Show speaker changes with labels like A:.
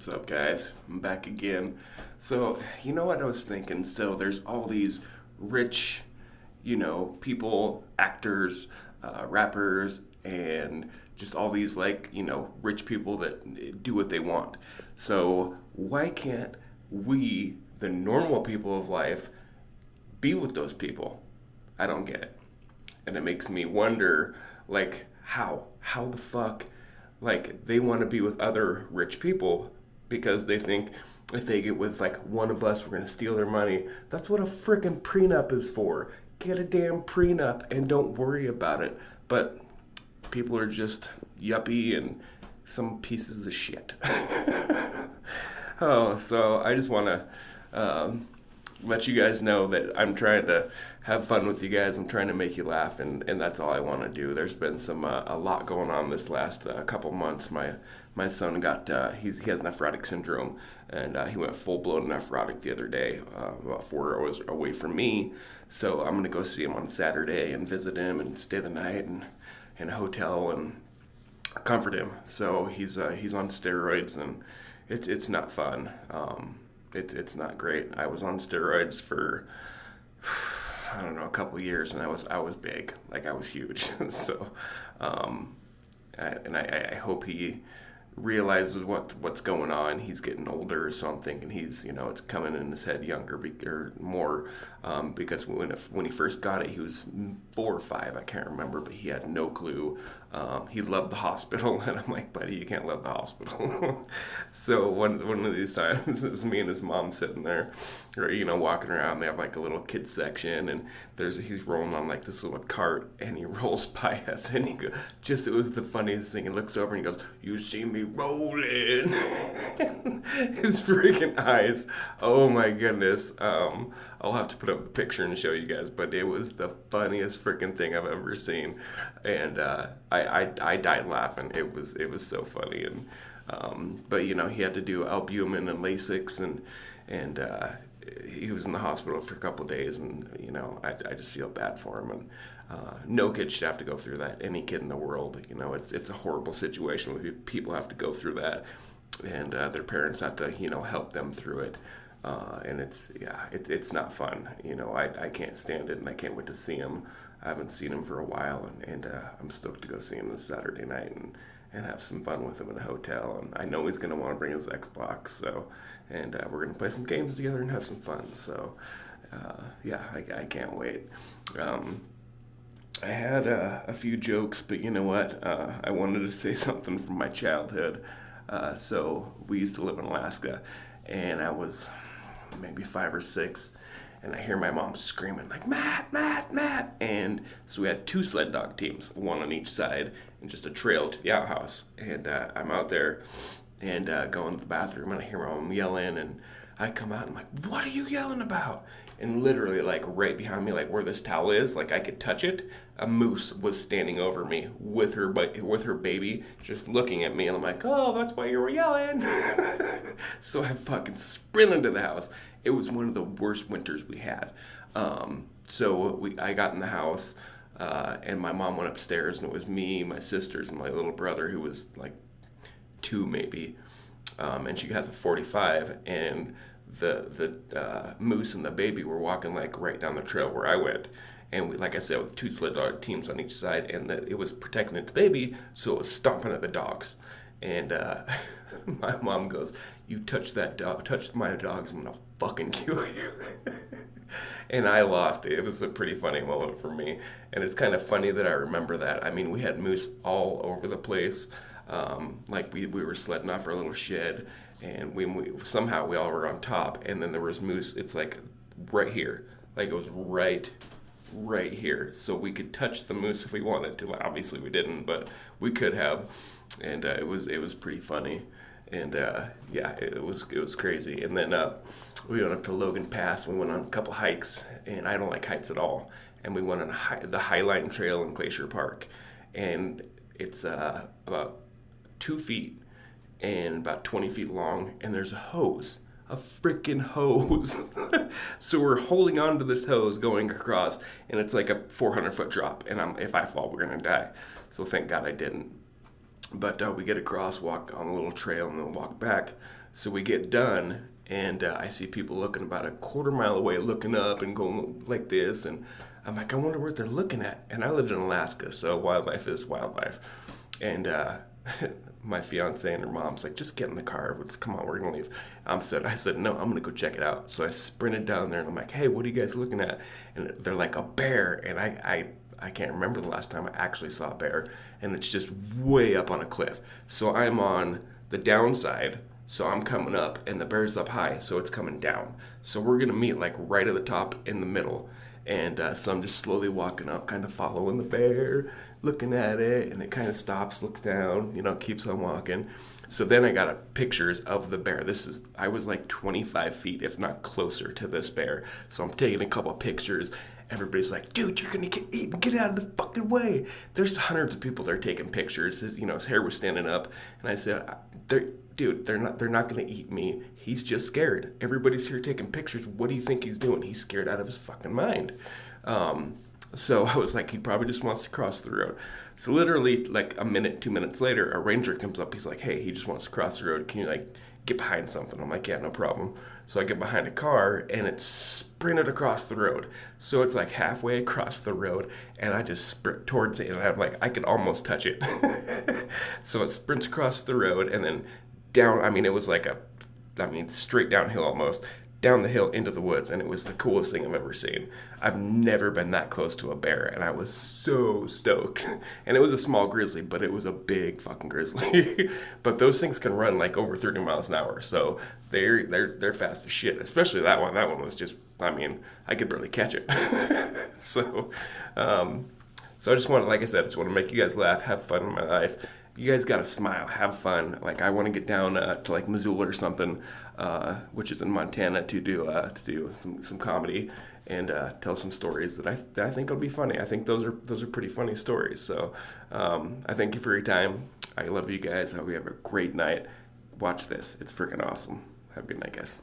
A: What's up, guys? I'm back again. So, you know what I was thinking? So, there's all these rich, people, actors, rappers, and just all these, rich people that do what they want. So, why can't we, the normal people of life, be with those people? I don't get it. And it makes me wonder, how? How the fuck? They want to be with other rich people because they think if they get with, one of us, we're going to steal their money. That's what a freaking prenup is for. Get a damn prenup and don't worry about it. But people are just yuppie and some pieces of shit. Oh, so I just want to let you guys know that I'm trying to have fun with you guys. I'm trying to make you laugh, and that's all I want to do. There's been a lot going on this last couple months. My son got he has nephrotic syndrome, and he went full blown nephrotic the other day, about 4 hours away from me. So I'm gonna go see him on Saturday and visit him and stay the night and in a hotel and comfort him. So he's on steroids, and it's not fun. It's not great. I was on steroids for I don't know, a couple of years, and I was big, I was huge. So, I hope he realizes what's going on. He's getting older, so I'm thinking he's it's coming in his head younger or more, because when he first got it, he was 4 or 5, I can't remember, but he had no clue. He loved the hospital, and I'm like, buddy, you can't love the hospital. So one of these times, it was me and his mom sitting there, or walking around. They have a little kids section, and he's rolling on this little cart, and he rolls by us, and it was the funniest thing. He looks over and he goes, "You see me rolling?" His freaking eyes. Oh my goodness. I'll have to put up the picture and show you guys, but it was the funniest freaking thing I've ever seen, and I died laughing. It was so funny, and but he had to do albumin and Lasix, and he was in the hospital for a couple of days, and I just feel bad for him, and no kid should have to go through that. Any kid in the world, it's a horrible situation where people have to go through that, and their parents have to help them through it. And it's not fun. I can't stand it, and I can't wait to see him. I haven't seen him for a while, and I'm stoked to go see him this Saturday night and have some fun with him in a hotel. And I know he's going to want to bring his Xbox, so we're going to play some games together and have some fun. So I can't wait. I had a few jokes, but you know what? I wanted to say something from my childhood. So we used to live in Alaska, and I was maybe 5 or 6, and I hear my mom screaming "Matt, Matt, Matt!" And so we had 2 sled dog teams, one on each side, and just a trail to the outhouse. And I'm out there and go into the bathroom, and I hear my mom yelling, and I come out and I'm like, "What are you yelling about?" And literally, right behind me, where this towel is, I could touch it, a moose was standing over me with her baby, just looking at me, and I'm like, "Oh, that's why you were yelling." So I fucking sprinted to the house. It was one of the worst winters we had. I got in the house, and my mom went upstairs, and it was me, my sisters, and my little brother, who was 2 maybe, and she has a 45, and the moose and the baby were walking right down the trail where I went, and we, like I said, with 2 sled dog teams on each side, and it was protecting its baby, so it was stomping at the dogs. And my mom goes, "You touch my dogs, I'm gonna fucking kill you." And I lost it. It was a pretty funny moment for me, and it's kind of funny that I remember that. I mean, we had moose all over the place. We were sledding off our little shed, and we all were on top, and then there was moose. It's right here, it was right here, so we could touch the moose if we wanted to. Obviously we didn't, but we could have, and it was pretty funny, and it was crazy. And then we went up to Logan Pass. We went on a couple hikes, and I don't like heights at all, and we went on the Highline Trail in Glacier Park, and it's about 2 feet and about 20 feet long, and there's a freaking hose. So we're holding on to this hose going across, and it's a 400-foot drop, and if I fall, we're gonna die. So thank God I didn't. But we get across, walk on a little trail, and then walk back. So we get done, and I see people looking about a quarter mile away, looking up and going like this. And I'm like, I wonder what they're looking at. And I lived in Alaska, so wildlife is wildlife. And my fiance and her mom's like, just get in the car. Let's come on, we're gonna leave. I said, no, I'm gonna go check it out. So I sprinted down there, and I'm like, hey, what are you guys looking at? And they're like, a bear. And I can't remember the last time I actually saw a bear, and it's just way up on a cliff. So I'm on the downside, so I'm coming up, and the bear's up high, so it's coming down. So we're gonna meet like right at the top in the middle, and so I'm just slowly walking up, kind of following the bear, looking at it, and it kind of stops, looks down, keeps on walking. So then I got pictures of the bear. I was like 25 feet, if not closer, to this bear. So I'm taking a couple pictures. Everybody's like, dude, you're gonna get eaten. Get out of the fucking way. There's hundreds of people there taking pictures. His hair was standing up, and I said, they're not gonna eat me. He's just scared. Everybody's here taking pictures. What do you think he's doing? He's scared out of his fucking mind. So I was like, he probably just wants to cross the road. So literally, like a minute, 2 minutes later, a ranger comes up. He's like, hey, he just wants to cross the road. Can you like get behind something? I'm like, yeah, no problem. So I get behind a car, and it's sprinted across the road. So it's like halfway across the road, and I just sprint towards it, and I'm like, I could almost touch it. So it sprints across the road, and then down. I mean, it was like straight downhill almost, down the hill into the woods, and it was the coolest thing I've ever seen. I've never been that close to a bear, and I was so stoked. And it was a small grizzly, but it was a big fucking grizzly. But those things can run like over 30 miles an hour, so they're fast as shit. Especially that one. That one was just, I could barely catch it. So, so I just want to, like I said, I just want to make you guys laugh, have fun in my life. You guys gotta smile, have fun. Like I want to get down to like Missoula or something, which is in Montana, to do some comedy and tell some stories that I think will be funny. I think those are pretty funny stories. So I thank you for your time. I love you guys. I hope you have a great night. Watch this. It's freaking awesome. Have a good night, guys.